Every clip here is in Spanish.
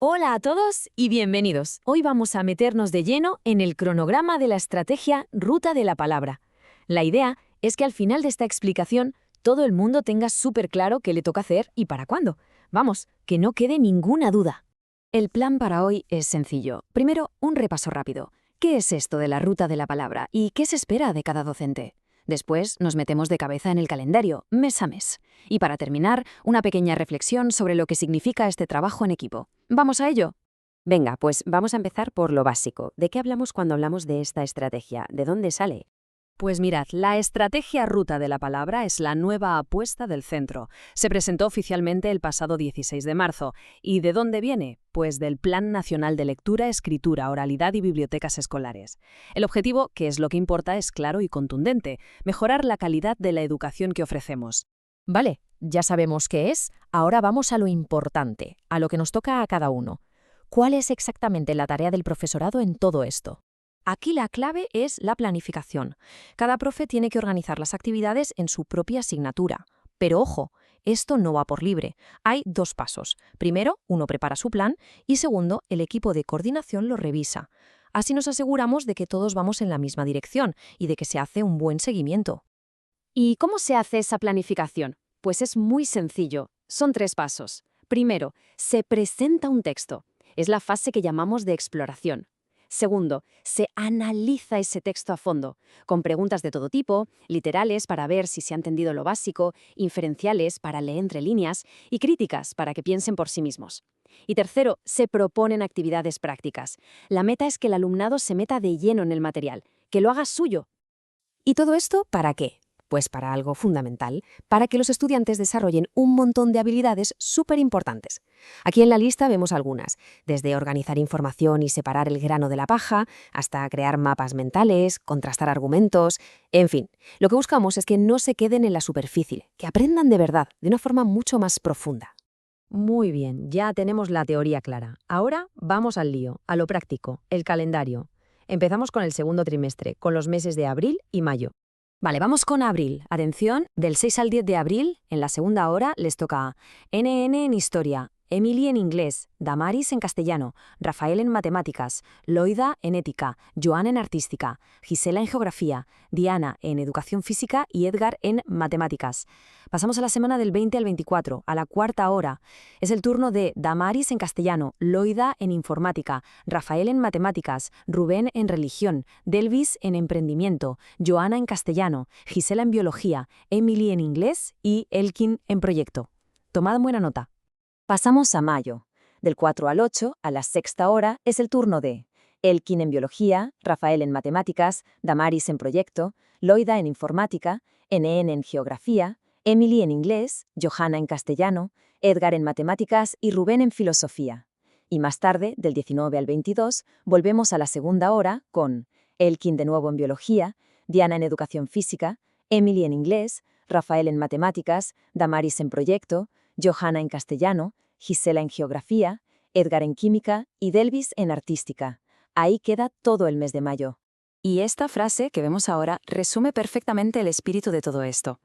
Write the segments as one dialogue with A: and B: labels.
A: Hola a todos y bienvenidos. Hoy vamos a meternos de lleno en el cronograma de la estrategia Ruta de la Palabra. La idea es que al final de esta explicación todo el mundo tenga súper claro qué le toca hacer y para cuándo. Vamos, que no quede ninguna duda. El plan para hoy es sencillo. Primero, un repaso rápido. ¿Qué es esto de la Ruta de la Palabra y qué se espera de cada docente? Después nos metemos de cabeza en el calendario, mes a mes. Y para terminar, una pequeña reflexión sobre lo que significa este trabajo en equipo. ¿Vamos a ello?
B: Venga, pues vamos a empezar por lo básico. ¿De qué hablamos cuando hablamos de esta estrategia? ¿De dónde sale?
A: Pues mirad, la estrategia Ruta de la Palabra es la nueva apuesta del centro. Se presentó oficialmente el pasado 16 de marzo. ¿Y de dónde viene? Pues del Plan Nacional de Lectura, Escritura, Oralidad y Bibliotecas Escolares. El objetivo, que es lo que importa, es claro y contundente: mejorar la calidad de la educación que ofrecemos. Vale, ya sabemos qué es, ahora vamos a lo importante, a lo que nos toca a cada uno. ¿Cuál es exactamente la tarea del profesorado en todo esto? Aquí la clave es la planificación. Cada profe tiene que organizar las actividades en su propia asignatura. Pero ojo, esto no va por libre. Hay dos pasos. Primero, uno prepara su plan y segundo, el equipo de coordinación lo revisa. Así nos aseguramos de que todos vamos en la misma dirección y de que se hace un buen seguimiento. ¿Y cómo se hace esa planificación? Pues es muy sencillo. Son 3 pasos. Primero, se presenta un texto. Es la fase que llamamos de exploración. Segundo, se analiza ese texto a fondo, con preguntas de todo tipo, literales para ver si se ha entendido lo básico, inferenciales para leer entre líneas y críticas para que piensen por sí mismos. Y tercero, se proponen actividades prácticas. La meta es que el alumnado se meta de lleno en el material, que lo haga suyo.
B: ¿Y todo esto para qué? Pues para algo fundamental, para que los estudiantes desarrollen un montón de habilidades súper importantes. Aquí en la lista vemos algunas, desde organizar información y separar el grano de la paja, hasta crear mapas mentales, contrastar argumentos, en fin. Lo que buscamos es que no se queden en la superficie, que aprendan de verdad, de una forma mucho más profunda.
A: Muy bien, ya tenemos la teoría clara. Ahora vamos al lío, a lo práctico, el calendario. Empezamos con el segundo trimestre, con los meses de abril y mayo. Vale, vamos con abril. Atención, del 6 al 10 de abril, en la segunda hora, les toca NN en Historia, Emily en Inglés, Damaris en Castellano, Rafael en Matemáticas, Loida en Ética, Joan en Artística, Gisela en Geografía, Diana en Educación Física y Edgar en Matemáticas. Pasamos a la semana del 20 al 24, a la cuarta hora. Es el turno de Damaris en Castellano, Loida en Informática, Rafael en Matemáticas, Rubén en Religión, Delvis en Emprendimiento, Joana en Castellano, Gisela en Biología, Emily en Inglés y Elkin en Proyecto. Tomad buena nota.
B: Pasamos a mayo. Del 4 al 8, a la sexta hora, es el turno de Elkin en Biología, Rafael en Matemáticas, Damaris en Proyecto, Loida en Informática, NN en Geografía, Emily en Inglés, Johanna en Castellano, Edgar en Matemáticas y Rubén en Filosofía. Y más tarde, del 19 al 22, volvemos a la segunda hora con Elkin de nuevo en Biología, Diana en Educación Física, Emily en Inglés, Rafael en Matemáticas, Damaris en Proyecto, Johanna en Castellano, Gisela en Geografía, Edgar en Química y Delvis en Artística. Ahí queda todo el mes de mayo.
A: Y esta frase que vemos ahora resume perfectamente el espíritu de todo esto.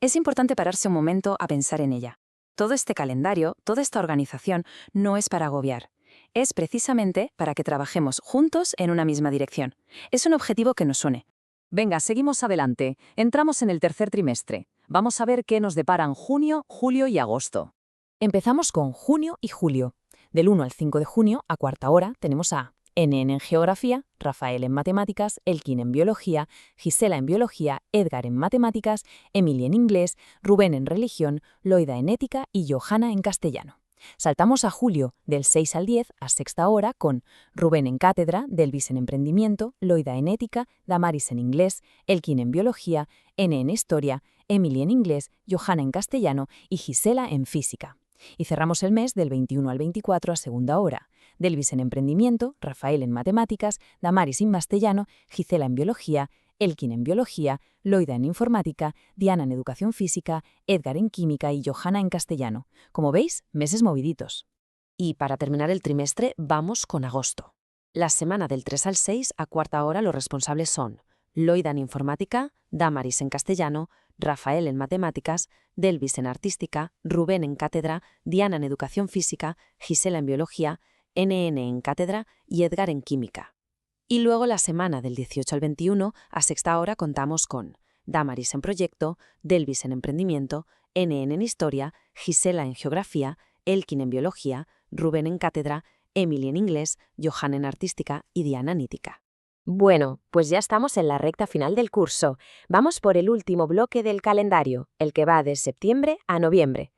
A: Es importante pararse un momento a pensar en ella. Todo este calendario, toda esta organización, no es para agobiar. Es precisamente para que trabajemos juntos en una misma dirección. Es un objetivo que nos une. Venga, seguimos adelante. Entramos en el tercer trimestre. Vamos a ver qué nos deparan junio, julio y agosto. Empezamos con junio y julio. Del 1 al 5 de junio, a cuarta hora, tenemos a NN en Geografía, Rafael en Matemáticas, Elkin en Biología, Gisela en Biología, Edgar en Matemáticas, Emily en Inglés, Rubén en Religión, Loida en Ética y Johanna en Castellano. Saltamos a julio, del 6 al 10, a sexta hora, con Rubén en Cátedra, Delvis en Emprendimiento, Loida en Ética, Damaris en Inglés, Elkin en Biología, N en Historia, Emily en Inglés, Johanna en Castellano y Gisela en Física. Y cerramos el mes del 21 al 24 a segunda hora. Delvis en Emprendimiento, Rafael en Matemáticas, Damaris en Castellano, Gisela en Biología, Elkin en Biología, Loida en Informática, Diana en Educación Física, Edgar en Química y Johanna en Castellano. Como veis, meses moviditos.
B: Y para terminar el trimestre, vamos con agosto. La semana del 3 al 6, a cuarta hora, los responsables son Loida en Informática, Damaris en Castellano, Rafael en Matemáticas, Delvis en Artística, Rubén en Cátedra, Diana en Educación Física, Gisela en Biología, NN en cátedra y Edgar en química. Y luego la semana del 18 al 21, a sexta hora, contamos con Damaris en proyecto, Delvis en emprendimiento, NN en historia, Gisela en geografía, Elkin en biología, Rubén en cátedra, Emily en inglés, Johanna en artística y Diana en ética.
C: Bueno, pues ya estamos en la recta final del curso. Vamos por el último bloque del calendario, el que va de septiembre a noviembre.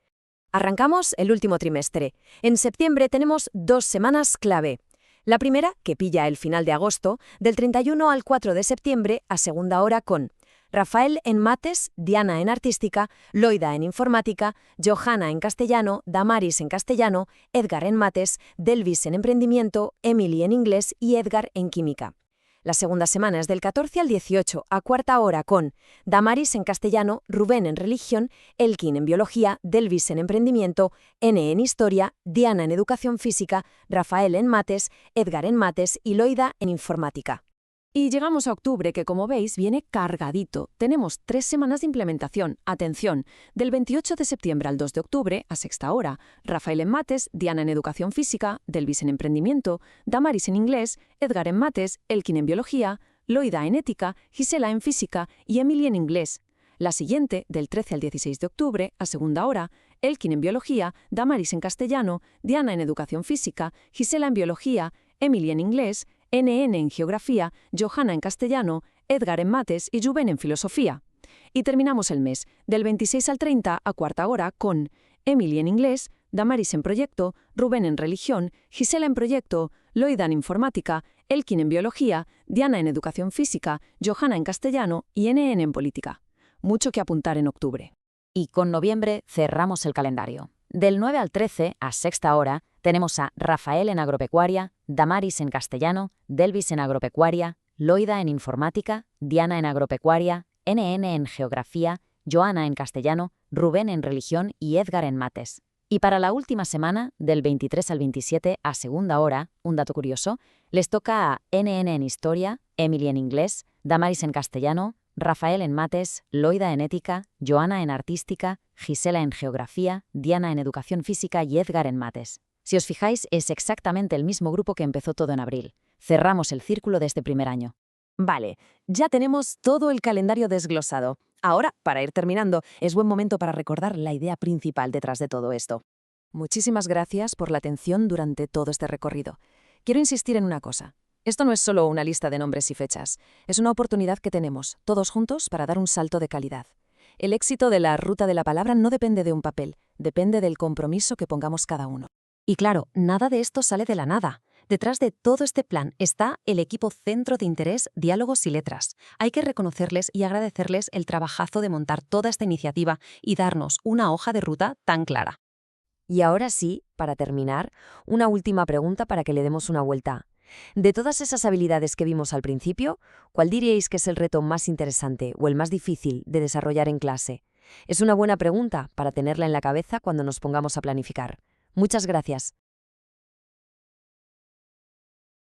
A: Arrancamos el último trimestre. En septiembre tenemos 2 semanas clave. La primera, que pilla el final de agosto, del 31 al 4 de septiembre a segunda hora con Rafael en mates, Diana en artística, Loida en informática, Johanna en castellano, Damaris en castellano, Edgar en mates, Delvis en emprendimiento, Emily en inglés y Edgar en química. La segunda semana es del 14 al 18 a cuarta hora con Damaris en castellano, Rubén en religión, Elkin en biología, Delvis en emprendimiento, N en historia, Diana en educación física, Rafael en mates, Edgar en mates y Loida en informática. Y llegamos a octubre, que como veis viene cargadito. Tenemos 3 semanas de implementación. Atención, del 28 de septiembre al 2 de octubre, a sexta hora, Rafael en mates, Diana en educación física, Delvis en emprendimiento, Damaris en inglés, Edgar en mates, Elkin en biología, Loida en ética, Gisela en física y Emily en inglés. La siguiente, del 13 al 16 de octubre, a segunda hora, Elkin en biología, Damaris en castellano, Diana en educación física, Gisela en biología, Emily en inglés, NN en geografía, Johanna en castellano, Edgar en mates y Rubén en filosofía. Y terminamos el mes, del 26 al 30 a cuarta hora, con Emily en inglés, Damaris en proyecto, Rubén en religión, Gisela en proyecto, Loida en informática, Elkin en biología, Diana en educación física, Johanna en castellano y NN en política. Mucho que apuntar en octubre.
B: Y con noviembre cerramos el calendario. Del 9 al 13, a sexta hora, tenemos a Rafael en agropecuaria, Damaris en castellano, Delvis en agropecuaria, Loida en informática, Diana en agropecuaria, NN en geografía, Johanna en castellano, Rubén en religión y Edgar en mates. Y para la última semana, del 23 al 27, a segunda hora, un dato curioso, les toca a NN en historia, Emily en inglés, Damaris en castellano, Rafael en mates, Loida en ética, Johanna en artística, Gisela en geografía, Diana en educación física y Edgar en mates. Si os fijáis, es exactamente el mismo grupo que empezó todo en abril. Cerramos el círculo de este primer año.
A: Vale, ya tenemos todo el calendario desglosado. Ahora, para ir terminando, es buen momento para recordar la idea principal detrás de todo esto. Muchísimas gracias por la atención durante todo este recorrido. Quiero insistir en una cosa. Esto no es solo una lista de nombres y fechas. Es una oportunidad que tenemos, todos juntos, para dar un salto de calidad. El éxito de la ruta de la palabra no depende de un papel, depende del compromiso que pongamos cada uno. Y claro, nada de esto sale de la nada. Detrás de todo este plan está el equipo Centro de Interés, Diálogos y Letras. Hay que reconocerles y agradecerles el trabajazo de montar toda esta iniciativa y darnos una hoja de ruta tan clara.
C: Y ahora sí, para terminar, una última pregunta para que le demos una vuelta. De todas esas habilidades que vimos al principio, ¿cuál diríais que es el reto más interesante o el más difícil de desarrollar en clase? Es una buena pregunta para tenerla en la cabeza cuando nos pongamos a planificar. Muchas gracias.